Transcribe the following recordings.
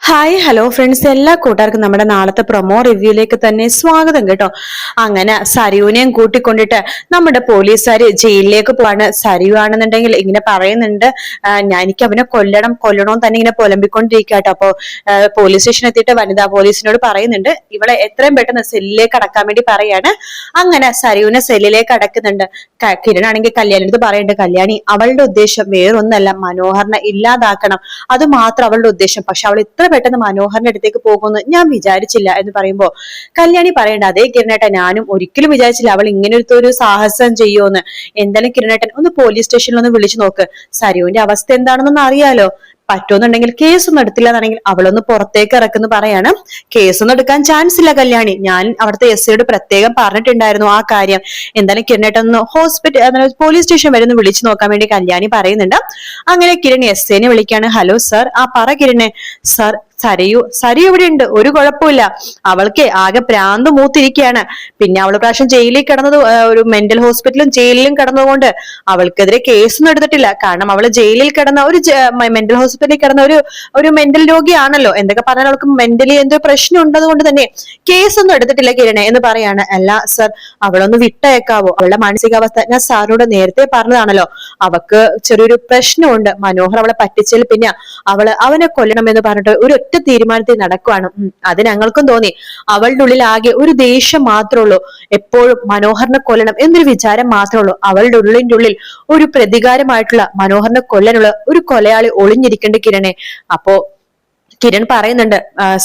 Hi hello friends, എല്ലാ കൂട്ടുകാർക്കും നമ്മുടെ നാളത്തെ പ്രൊമോ റിവ്യൂയിലേക്ക് തന്നെ സ്വാഗതം കേട്ടോ. അങ്ങനെ സരിയുനെയും കൂട്ടിക്കൊണ്ടിട്ട് നമ്മുടെ പോലീസുകാര് ജയിലിലേക്ക് പോവാണ്. സരിയു ആണെന്നുണ്ടെങ്കിൽ ഇങ്ങനെ പറയുന്നുണ്ട്, എനിക്ക് അവനെ കൊല്ലണോന്ന് തന്നെ ഇങ്ങനെ പുലമ്പിക്കൊണ്ടിരിക്കുക കേട്ടോ. അപ്പൊ പോലീസ് സ്റ്റേഷനിൽ എത്തിയിട്ട് വനിതാ പോലീസിനോട് പറയുന്നുണ്ട് ഇവളെ എത്രയും പെട്ടെന്ന് സെല്ലിലേക്ക് അടക്കാൻ വേണ്ടി പറയാണ്. അങ്ങനെ സരിയുനെ സെല്ലിലേക്ക് അടക്കുന്നുണ്ട്. കിരൺ ആണെങ്കിൽ കല്യാണിനടുത്ത് പറയുന്നുണ്ട്, കല്യാണി അവളുടെ ഉദ്ദേശം വേറൊന്നല്ല, മനോഹറിനെ ഇല്ലാതാക്കണം, അത് മാത്രം അവളുടെ ഉദ്ദേശം. പക്ഷെ അവൾ ഇത്ര പെട്ടെന്ന് മനോഹറിന്റെ അടുത്തേക്ക് പോകുമെന്ന് ഞാൻ വിചാരിച്ചില്ല എന്ന് പറയുമ്പോ കല്യാണി പറയണ്ട, അതേ കിരണേട്ടൻ, ഞാനും ഒരിക്കലും വിചാരിച്ചില്ല അവൾ ഇങ്ങനെ ഒരു സാഹസം ചെയ്യുമെന്ന്. എന്തായാലും കിരണേട്ടൻ ഒന്ന് പോലീസ് സ്റ്റേഷനിൽ ഒന്ന് വിളിച്ചു നോക്ക്, സരുവിന്റെ അവസ്ഥ എന്താണെന്നൊന്ന് അറിയാലോ. പറ്റുമെന്നുണ്ടെങ്കിൽ കേസൊന്നും എടുത്തില്ല എന്നാണെങ്കിൽ അവളൊന്ന് പുറത്തേക്ക് ഇറക്കുന്നു പറയാണ്. കേസൊന്നും എടുക്കാൻ ചാൻസ് ഇല്ല കല്യാണി, ഞാൻ അവിടുത്തെ എസ് ഐയോട് പ്രത്യേകം പറഞ്ഞിട്ടുണ്ടായിരുന്നു ആ കാര്യം. എന്തായാലും കിരണേട്ടൊന്ന് പോലീസ് സ്റ്റേഷൻ വരെ ഒന്ന് വിളിച്ചു നോക്കാൻ വേണ്ടി കല്യാണി പറയുന്നുണ്ട്. അങ്ങനെ കിരൺ എസ് ഐനെ വിളിക്കാണ്. Hello sir. ആ പറ കിരണേ. സർ, സരി ഇവിടെ ഉണ്ട്, ഒരു കുഴപ്പമില്ല. അവൾക്ക് ആകെ പ്രാന്ത് മൂത്തിരിക്കുകയാണ്. പിന്നെ അവള് പ്രാവശ്യം ജയിലിൽ കിടന്നത്, ഒരു മെന്റൽ ഹോസ്പിറ്റലും ജയിലിലും കിടന്നതുകൊണ്ട് അവൾക്കെതിരെ കേസൊന്നും എടുത്തിട്ടില്ല. കാരണം അവള് ജയിലിൽ കിടന്ന മെന്റൽ ഹോസ്പിറ്റലിൽ കിടന്ന ഒരു മെന്റൽ രോഗിയാണല്ലോ. എന്തൊക്കെ പറഞ്ഞാൽ അവൾക്ക് മെന്റലി എന്തോ പ്രശ്നം ഉള്ളത് കൊണ്ട് തന്നെ കേസൊന്നും എടുത്തിട്ടില്ല കിരണെ എന്ന് പറയാണ്. അല്ല സർ, അവളൊന്ന് വിട്ടയക്കാവോ? അവളുടെ മാനസികാവസ്ഥ ഞാൻ സാറിനോട് നേരത്തെ പറഞ്ഞതാണല്ലോ. അവക്ക് ചെറിയൊരു പ്രശ്നമുണ്ട്. മനോഹർ അവളെ പറ്റിച്ചതിൽ പിന്നെ അവനെ കൊല്ലണമെന്ന് പറഞ്ഞിട്ട് ഒരു ഒറ്റ തീരുമാനത്തിൽ നടക്കുവാണ്. അത് ഞങ്ങൾക്കും തോന്നി. അവളുടെ ഉള്ളിൽ ആകെ ഒരു ദേഷ്യം മാത്രമേ ഉള്ളൂ. എപ്പോഴും മനോഹറിനെ കൊല്ലണം എന്നൊരു വിചാരം മാത്രമേ ഉള്ളൂ. അവളുടെ ഉള്ളിൽ ഒരു പ്രതികാരമായിട്ടുള്ള മനോഹറിനെ കൊല്ലാനുള്ള ഒരു കൊലയാളി ഒളിഞ്ഞിരിക്കേണ്ട കിരണേ. അപ്പോ കിരൺ പറയുന്നുണ്ട്,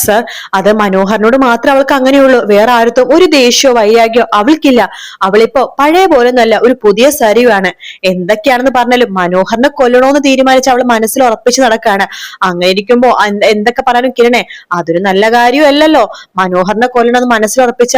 സർ, അത് മനോഹറിനോട് മാത്രം അവൾക്ക് അങ്ങനെയുള്ളൂ, വേറെ ആർക്കും ഒരു ദേഷ്യമോ വൈരാഗ്യോ അവൾക്കില്ല. അവളിപ്പോ പഴയ പോലൊന്നല്ല, ഒരു പുതിയ സരിയാണ്. എന്തൊക്കെയാണെന്ന് പറഞ്ഞാലും മനോഹറിനെ കൊല്ലണോന്ന് തീരുമാനിച്ച് അവൾ മനസ്സിൽ ഉറപ്പിച്ച് നടക്കാണ്. അങ്ങനെ ഇരിക്കുമ്പോ എന്തൊക്കെ പറയാനും കിരണേ, അതൊരു നല്ല കാര്യമല്ലല്ലോ. മനോഹറിനെ കൊല്ലണമെന്ന് മനസ്സിൽ ഉറപ്പിച്ച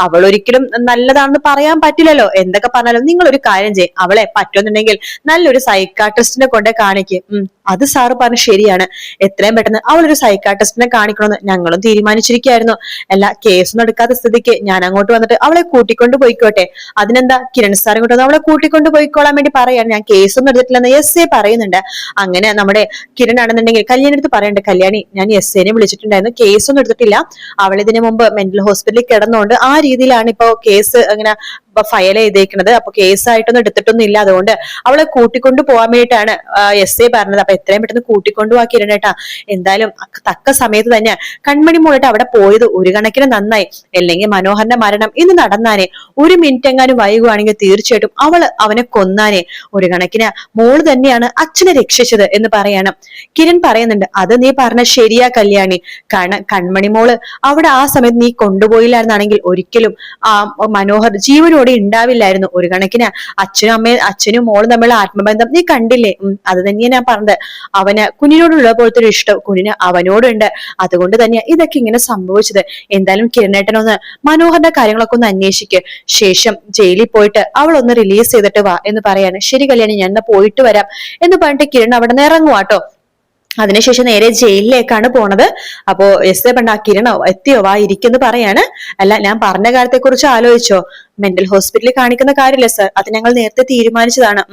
അവൾ ഒരിക്കലും നല്ലതാണെന്ന് പറയാൻ പറ്റില്ലല്ലോ. എന്തൊക്കെ പറഞ്ഞാലും നിങ്ങൾ ഒരു കാര്യം ചെയ്യും, അവളെ പറ്റുമെന്നുണ്ടെങ്കിൽ നല്ലൊരു സൈക്കാട്രിസ്റ്റിനെ കൊണ്ടേ കാണിക്കും. അത് സാറ് പറഞ്ഞു ശരിയാണ്. എത്രയും പെട്ടെന്ന് അവളൊരു സൈക്കാട്രിസ്റ്റിനെ കാണിക്കണമെന്ന് ഞങ്ങളും തീരുമാനിച്ചിരിക്കുകയായിരുന്നു. അല്ല, കേസൊന്നും എടുക്കാത്ത സ്ഥിതിക്ക് ഞാൻ അങ്ങോട്ട് വന്നിട്ട് അവളെ കൂട്ടിക്കൊണ്ട് പോയിക്കോട്ടെ. അതിനെന്താ, കിരൺ സാർ ഇങ്ങോട്ട് വന്ന് അവളെ കൂട്ടിക്കൊണ്ട് പോയിക്കോളാൻ വേണ്ടി പറയാണ്. ഞാൻ കേസൊന്നും എടുത്തിട്ടില്ലെന്ന് എസ് ഐ പറയുന്നുണ്ട്. അങ്ങനെ നമ്മുടെ കിരൺ ആണെന്നുണ്ടെങ്കിൽ കല്യാണി അടുത്ത് പറയണ്ട്, കല്യാണി, ഞാൻ എസ് ഐനെ വിളിച്ചിട്ടുണ്ടായിരുന്നു, കേസൊന്നും എടുത്തിട്ടില്ല. അവൾ ഇതിനു മുമ്പ് മെന്റൽ ഹോസ്പിറ്റലിൽ കിടന്നുകൊണ്ട് ആ രീതിയിലാണ് ഇപ്പോ കേസ് അങ്ങനെ ഫയൽ ചെയ്തേക്കുന്നത്. അപ്പൊ കേസായിട്ടൊന്നും എടുത്തിട്ടൊന്നും ഇല്ല. അതുകൊണ്ട് അവളെ കൂട്ടിക്കൊണ്ടു പോകാൻ വേണ്ടിയിട്ടാണ് എസ് ഐ പറഞ്ഞത്. അപ്പൊ എത്രയും പെട്ടെന്ന് കൂട്ടിക്കൊണ്ടു പോവാ കിരണേട്ടാ. എന്തായാലും തക്ക സമയത്ത് തന്നെ കൺമണി മോളിട്ട് അവിടെ പോയത് ഒരു കണക്കിന് നന്നായി. അല്ലെങ്കിൽ മനോഹറിന്റെ മരണം ഇന്ന് നടന്നാനേ. ഒരു മിനിറ്റ് എങ്ങാനും വൈകുവാണെങ്കിൽ തീർച്ചയായിട്ടും അവനെ കൊന്നാനേ. ഒരു കണക്കിന് മോള് തന്നെയാണ് അച്ഛനെ രക്ഷിച്ചത് എന്ന് പറയണം. കിരൺ പറയുന്നുണ്ട്, അത് നീ പറഞ്ഞ ശരിയാ കല്യാണി. കാരണം കൺമണി മോള് അവിടെ ആ സമയത്ത് നീ കൊണ്ടുപോയില്ലായിരുന്നാണെങ്കിൽ ഒരിക്കലും ആ മനോഹർ ജീവനോടെ ഉണ്ടാവില്ലായിരുന്നു. ഒരു കണക്കിന് അച്ഛനും മോളും തമ്മിലുള്ള ആത്മബന്ധം നീ കണ്ടില്ലേ. അത് തന്നെയാണ് ഞാൻ പറഞ്ഞത്. അവന് കുഞ്ഞിനോടുള്ള പോലത്തെ ഒരു ഇഷ്ടം കുഞ്ഞിന് അവനോടുണ്ട്. അതുകൊണ്ട് തന്നെയാ ഇതൊക്കെ ഇങ്ങനെ സംഭവിച്ചത്. എന്തായാലും കിരണേട്ടനൊന്ന് മനോഹറിന്റെ കാര്യങ്ങളൊക്കെ ഒന്ന് അന്വേഷിക്ക്. ശേഷം ജയിലിൽ പോയിട്ട് അവൾ ഒന്ന് റിലീസ് ചെയ്തിട്ട് വാ എന്ന് പറയാണ്. ശരി കല്യാണി, ഞാൻ പോയിട്ട് വരാം എന്ന് പറഞ്ഞിട്ട് കിരൺ അവിടെ നിന്ന് ഇറങ്ങുവാട്ടോ. അതിനുശേഷം നേരെ ജയിലിലേക്കാണ് പോണത്. അപ്പോ എസ് ഐ പണ്ട്, ആ കിരണോ എത്തിയോ, വാ ഇരിക്കുന്നു പറയാണ്. അല്ല, ഞാൻ പറഞ്ഞ കാര്യത്തെ കുറിച്ച് ആലോചിച്ചോ? മെന്റൽ ഹോസ്പിറ്റലിൽ കാണിക്കുന്ന കാര്യമില്ല സർ, അത് ഞങ്ങൾ നേരത്തെ തീരുമാനിച്ചതാണ്.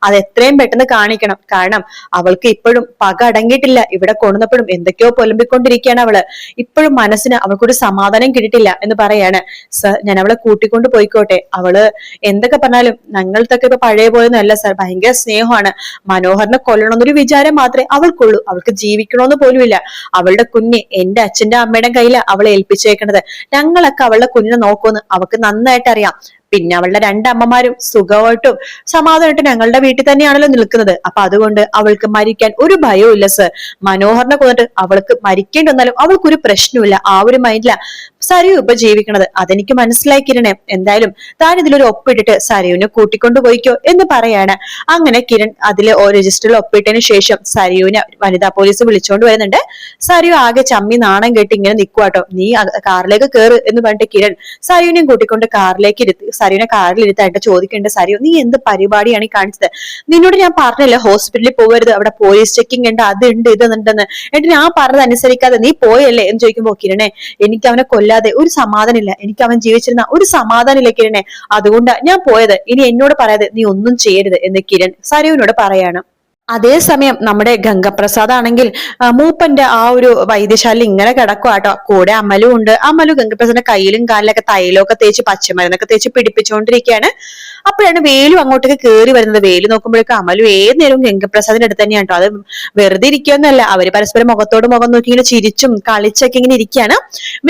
അത് എത്രയും പെട്ടെന്ന് കാണിക്കണം. കാരണം അവൾക്ക് ഇപ്പോഴും പക അടങ്ങിയിട്ടില്ല. ഇവിടെ കൊണ്ടുവന്നപ്പോഴും എന്തൊക്കെയോ പൊലമ്പിക്കൊണ്ടിരിക്കുകയാണ് അവള്. ഇപ്പോഴും മനസ്സിന് അവൾക്കൊരു സമാധാനം കിട്ടിയിട്ടില്ല എന്ന് പറയാണ്. സർ, ഞാൻ അവളെ കൂട്ടിക്കൊണ്ട് പോയിക്കോട്ടെ? അവള് എന്തൊക്കെ പറഞ്ഞാലും ഞങ്ങൾക്കൊക്കെ ഇപ്പൊ പഴയ പോയൊന്നും അല്ല സർ, ഭയങ്കര സ്നേഹമാണ്. മനോഹറിനെ കൊല്ലണമെന്നൊരു വിചാരം മാത്രമേ അവൾക്കുള്ളൂ. അവൾക്ക് ജീവിക്കണമെന്ന് പോലുമില്ല. അവളുടെ കുഞ്ഞ് എന്റെ അച്ഛന്റെ അമ്മയുടെ കയ്യില് അവളെ ഏൽപ്പിച്ചേക്കണത്. ഞങ്ങളൊക്കെ അവളുടെ കുഞ്ഞിനെ നോക്കുമെന്ന് അവൾക്ക് നന്നായിട്ട് അറിയാം. പിന്നെ അവളുടെ രണ്ടമ്മമാരും സുഖമായിട്ടും സമാധാനമായിട്ടും ഞങ്ങളുടെ വീട്ടിൽ തന്നെയാണല്ലോ നിൽക്കുന്നത്. അപ്പൊ അതുകൊണ്ട് അവൾക്ക് മരിക്കാൻ ഒരു ഭയവും ഇല്ല സർ. മനോഹറിനെ കൊന്നിട്ട് അവൾക്ക് മരിക്കേണ്ടി വന്നാലും അവൾക്കൊരു പ്രശ്നമില്ല. ആ ഒരു മൈൻഡില സരിയു ഇപ്പൊ ജീവിക്കണത്. അതെനിക്ക് മനസ്സിലാക്കിരണേ. എന്തായാലും താൻ ഇതിലൊരു ഒപ്പിട്ടിട്ട് സരിയുവിനെ കൂട്ടിക്കൊണ്ടു പോയിക്കോ എന്ന് പറയാണ്. അങ്ങനെ കിരൺ അതിലെ രജിസ്റ്ററിൽ ഒപ്പിട്ടതിന് ശേഷം സരിയുവിനെ വനിതാ പോലീസ് വിളിച്ചോണ്ട് വരുന്നുണ്ട്. സരിയു ആകെ ചമ്മി നാണം കെട്ടി ഇങ്ങനെ നിൽക്കുവാട്ടോ. നീ കാറിലേക്ക് കയറ് എന്ന് പറഞ്ഞിട്ട് കിരൺ സരിയുവിനെയും കൂട്ടിക്കൊണ്ട് കാറിലേക്ക് സരിയുവിനെ കാറിൽ ഇരുത്തായിട്ട് ചോദിക്കേണ്ട, സരിയു നീ എന്ത് പരിപാടിയാണ് ഈ കാണിച്ചത്? നിന്നോട് ഞാൻ പറഞ്ഞില്ല ഹോസ്പിറ്റലിൽ പോകരുത്, അവിടെ പോലീസ് ചെക്കിംഗ് ഉണ്ട്, അതുണ്ട് ഇതുണ്ടെന്ന്. എന്നിട്ട് ഞാൻ പറഞ്ഞത് അനുസരിക്കാതെ നീ പോയല്ലേ എന്ന് ചോദിക്കുമ്പോ, കിരണേ, എനിക്ക് അവനെ കൊല്ലാതെ ഒരു സമാധാനം ഇല്ല. എനിക്ക് അവൻ ജീവിച്ചിരുന്ന ഒരു സമാധാനം ഇല്ല കിരണേ. അതുകൊണ്ടാ ഞാൻ പോയത്. ഇനി എന്നോട് പറയാതെ നീ ഒന്നും ചെയ്യരുത് എന്ന് കിരൺ സരിയുവിനോട് പറയാണ്. അതേസമയം നമ്മുടെ ഗംഗപ്രസാദ് ആണെങ്കിൽ മൂപ്പന്റെ ആ ഒരു വൈദ്യശാല ഇങ്ങനെ കിടക്കുവാട്ടോ. കൂടെ അമലും ഉണ്ട്. അമലു ഗംഗപ്രസാദിന്റെ കയ്യിലും കാലിലൊക്കെ തൈലമൊക്കെ തേച്ച് പച്ചമരുന്നൊക്കെ തേച്ച് പിടിപ്പിച്ചുകൊണ്ടിരിക്കുകയാണ്. അപ്പോഴാണ് വേലു അങ്ങോട്ടേക്ക് കയറി വരുന്നത്. വേലു നോക്കുമ്പോഴേക്കും അമലു ഏത് നേരവും ഗംഗപ്രസാദിന്റെ അടുത്ത് തന്നെയാണ് കേട്ടോ. അത് വെറുതെ ഇരിക്കുകയൊന്നുമല്ല, അവര് പരസ്പരം മുഖത്തോട് മുഖം നോക്കി ഇങ്ങനെ ചിരിച്ചും കളിച്ചൊക്കെ ഇങ്ങനെ ഇരിക്കുകയാണ്.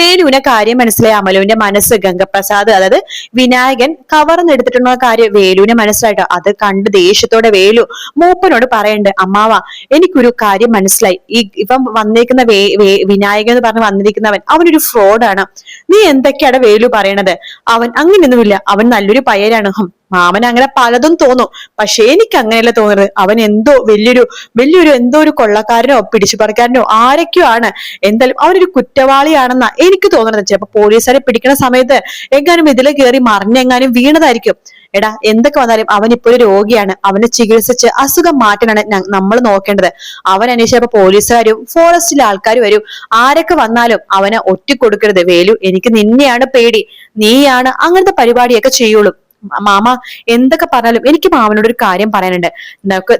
വേലുവിനെ കാര്യം മനസ്സിലായി. അമലുവിന്റെ മനസ്സ് ഗംഗപ്രസാദ്, അതായത് വിനായകൻ കവർന്നെടുത്തിട്ടുള്ള കാര്യം വേലുവിനെ മനസ്സിലായിട്ടോ. അത് കണ്ട് ദേഷ്യത്തോടെ വേലു മൂപ്പനോട് പറയണ്ട്, അമ്മാവ എനിക്കൊരു കാര്യം മനസ്സിലായി. ഇപ്പം വന്നേക്കുന്ന വിനായകൻ എന്ന് പറഞ്ഞ് വന്നിരിക്കുന്നവൻ അവനൊരു ഫ്രോഡാണ്. നീ എന്തൊക്കെയാണ് വേലു പറയണത്? അവൻ അങ്ങനെയൊന്നുമില്ല, അവൻ നല്ലൊരു പയ്യനാണ്. മാമൻ അങ്ങനെ പലതും തോന്നും, പക്ഷെ എനിക്ക് അങ്ങനെയല്ല തോന്നുന്നത്. അവൻ എന്തോ വലിയൊരു എന്തോ ഒരു കൊള്ളക്കാരനോ പിടിച്ചുപറിക്കാരനോ ആരൊക്കെയോ ആണ്. എന്തായാലും അവനൊരു കുറ്റവാളിയാണെന്നാ എനിക്ക് തോന്നുന്നത്. ചിലപ്പോ പോലീസുകാരെ പിടിക്കുന്ന സമയത്ത് എങ്ങാനും ഇതിലെ കയറി മറിഞ്ഞെങ്ങാനും വീണതായിരിക്കും. എടാ, എന്തൊക്കെ വന്നാലും അവൻ ഇപ്പോൾ ഒരു രോഗിയാണ്. അവനെ ചികിത്സിച്ച് അസുഖം മാറ്റാനാണ് നമ്മൾ നോക്കേണ്ടത്. അവൻ അന്വേഷിച്ചപ്പോ പോലീസുകാരും ഫോറസ്റ്റിലെ ആൾക്കാരും വരും. ആരൊക്കെ വന്നാലും അവനെ ഒറ്റിക്കൊടുക്കരുത്. വേലു, എനിക്ക് നിന്നെയാണ് പേടി. നീയാണ് അങ്ങനത്തെ പരിപാടിയൊക്കെ ചെയ്യുള്ളൂ. മാമ എന്തൊക്കെ പറഞ്ഞാലും എനിക്ക് മാമനോട് ഒരു കാര്യം പറയാനുണ്ട്.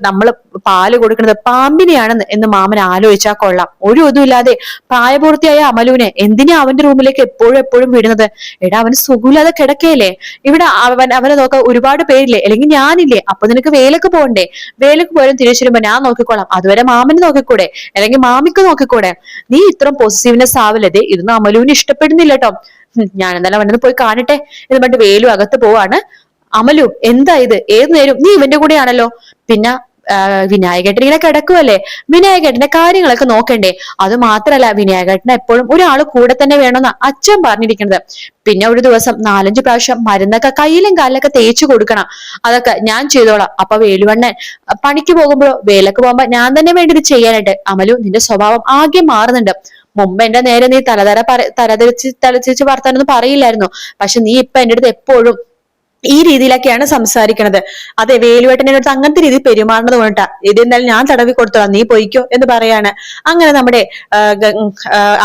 നമ്മള് പാല് കൊടുക്കുന്നത് പാമ്പിനെയാണെന്ന് എന്ന് മാമൻ ആലോചിച്ചാൽ കൊള്ളാം. ഒരു ഇതുമില്ലാതെ പ്രായപൂർത്തിയായ അമലുവിനെ എന്തിനാ അവന്റെ റൂമിലേക്ക് എപ്പോഴും വിടുന്നത്? എടാ, അവന് സുഖമില്ലാതെ കിടക്കയില്ലേ? ഇവിടെ അവനെ നോക്കാൻ ഒരുപാട് പേരില്ലേ? അല്ലെങ്കിൽ ഞാനില്ലേ? അപ്പൊ നിനക്ക് വേലക്ക് പോകണ്ടേ? വേലക്ക് പോയാലും തിരിച്ചു വരുമ്പോ ഞാൻ നോക്കിക്കോളാം. അതുവരെ മാമന് നോക്കിക്കൂടെ? അല്ലെങ്കിൽ മാമിക്ക് നോക്കിക്കൂടെ? നീ ഇത്രയും പോസിറ്റീവ്നെസ് ആവില്ലതേ. ഇതൊന്നും അമലുവിന് ഇഷ്ടപ്പെടുന്നില്ല കേട്ടോ. ഞാൻ എന്തായാലും അവനൊന്ന് പോയി കാണട്ടെ എന്ന് പറഞ്ഞിട്ട് വേലു അകത്ത് പോവാണ്. അമലു, എന്താ ഇത്? ഏത് നേരം നീ ഇവന്റെ കൂടെയാണല്ലോ. പിന്നെ വിനായകേട്ടൻ ഇങ്ങനെ കിടക്കുവല്ലേ, വിനായകേട്ടന്റെ കാര്യങ്ങളൊക്കെ നോക്കണ്ടേ? അത് മാത്രല്ല, വിനായകേട്ടൻ എപ്പോഴും ഒരാള് കൂടെ തന്നെ വേണമെന്നാ അച്ഛൻ പറഞ്ഞിരിക്കുന്നത്. പിന്നെ ഒരു ദിവസം 4-5 പ്രാവശ്യം മരുന്നൊക്കെ കയ്യിലും കാലിലൊക്കെ തേച്ചു കൊടുക്കണം. അതൊക്കെ ഞാൻ ചെയ്തോളാം. അപ്പൊ വേലുവണ്ണൻ പണിക്ക് പോകുമ്പോഴോ വേലക്ക് പോകുമ്പോ ഞാൻ തന്നെ വേണ്ടി ഇത് ചെയ്യാനായിട്ട്. അമലു, നിന്റെ സ്വഭാവം ആകെ മാറുന്നുണ്ട്. മുമ്പ് എന്റെ നേരെ നീ തലതിരിച്ച് വർത്താനൊന്നും പറയില്ലായിരുന്നു. പക്ഷെ നീ ഇപ്പൊ എന്റെ അടുത്ത് എപ്പോഴും ഈ രീതിയിലൊക്കെയാണ് സംസാരിക്കണത്. അതെ, വേലുവേട്ടനെ അടുത്ത് അങ്ങനത്തെ രീതിയിൽ പെരുമാറുന്നത് കൊണ്ടിട്ടാ. ഇത് എന്തായാലും ഞാൻ തടവി കൊടുത്തോളാം, നീ പോയിക്കോ എന്ന് പറയാണ്. അങ്ങനെ നമ്മുടെ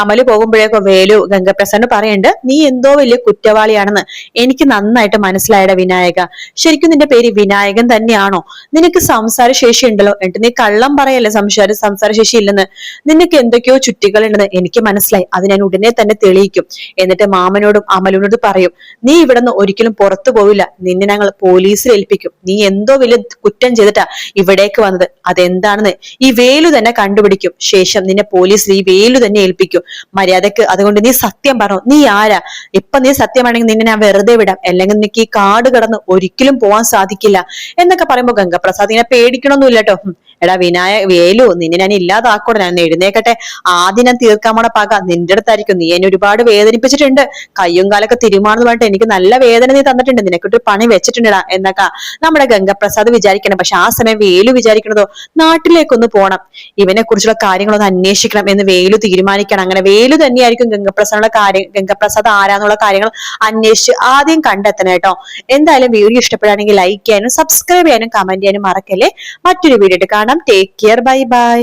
അമല് പോകുമ്പോഴേക്കോ വേലു ഗംഗപ്രസാദ് പറയുന്നുണ്ട്, നീ എന്തോ വലിയ കുറ്റവാളിയാണെന്ന് എനിക്ക് നന്നായിട്ട് മനസ്സിലായട വിനായക. ശരിക്കും നിന്റെ പേര് വിനായകൻ തന്നെയാണോ? നിനക്ക് സംസാര ശേഷി ഉണ്ടല്ലോ. എന്നിട്ട് നീ കള്ളം പറയല്ലേ സംസാര ശേഷി ഇല്ലെന്ന്. നിനക്ക് എന്തൊക്കെയോ ചുറ്റികൾ ഉണ്ടെന്ന് എനിക്ക് മനസ്സിലായി. അത് ഞാൻ ഉടനെ തന്നെ തെളിയിക്കും. എന്നിട്ട് മാമനോടും അമലിനോടും പറയും, നീ ഇവിടുന്ന് ഒരിക്കലും പുറത്തു പോവില്ല. നിന്നെ ഞങ്ങൾ പോലീസിൽ ഏൽപ്പിക്കും. നീ എന്തോ വലിയ കുറ്റം ചെയ്തിട്ടാ ഇവിടേക്ക് വന്നത്. അതെന്താണെന്ന് ഈ വേലു തന്നെ കണ്ടുപിടിക്കും. ശേഷം നിന്നെ പോലീസിൽ ഈ വേലു തന്നെ ഏൽപ്പിക്കും. മര്യാദക്ക് അതുകൊണ്ട് നീ സത്യം പറഞ്ഞു. നീ ആരാ? ഇപ്പൊ നീ സത്യമാണെങ്കിൽ നിന്നെ ഞാൻ വെറുതെ വിടാം. അല്ലെങ്കിൽ നിനക്ക് ഈ കാട് കടന്ന് ഒരിക്കലും പോവാൻ സാധിക്കില്ല എന്നൊക്കെ പറയുമ്പോ ഗംഗപ്രസാദ് ഇങ്ങനെ പേടിക്കണമൊന്നുമില്ല കേട്ടോ. എടാ വേലു, നിന്നെ ഞാൻ ഇല്ലാതാക്കൂടെ. ഞാൻ എഴുന്നേക്കട്ടെ. ആദ്യം ഞാൻ തീർക്കാൻ പോണ പക നിന്റെ അടുത്തായിരിക്കും. നീ എന്നെ ഒരുപാട് വേദനിപ്പിച്ചിട്ടുണ്ട്. കയ്യും കാലൊക്കെ തിരുമാണെന്ന് പറഞ്ഞിട്ട് എനിക്ക് നല്ല വേദന നീ തന്നിട്ടുണ്ട്. നിനക്കൊരു പണി വെച്ചിട്ടുണ്ടടാ എന്നൊക്കെ നമ്മുടെ ഗംഗപ്രസാദ് വിചാരിക്കണം. പക്ഷെ ആ സമയം വേലു വിചാരിക്കണതോ നാട്ടിലേക്കൊന്ന് പോണം, ഇവനെ കുറിച്ചുള്ള കാര്യങ്ങളൊന്ന് അന്വേഷിക്കണം എന്ന് വേലു തീരുമാനിക്കണം. അങ്ങനെ വേലു തന്നെയായിരിക്കും ഗംഗപ്രസാദ് ആരാന്നുള്ള കാര്യങ്ങൾ അന്വേഷിച്ച് ആദ്യം കണ്ടെത്തണം കേട്ടോ. എന്തായാലും വീഡിയോ ഇഷ്ടപ്പെടുകയാണെങ്കിൽ ലൈക്ക് ചെയ്യാനും സബ്സ്ക്രൈബ് ചെയ്യാനും കമന്റ് ചെയ്യാനും മറക്കല്ലേ. മറ്റൊരു വീഡിയോ കാണാം. Take care. Bye bye.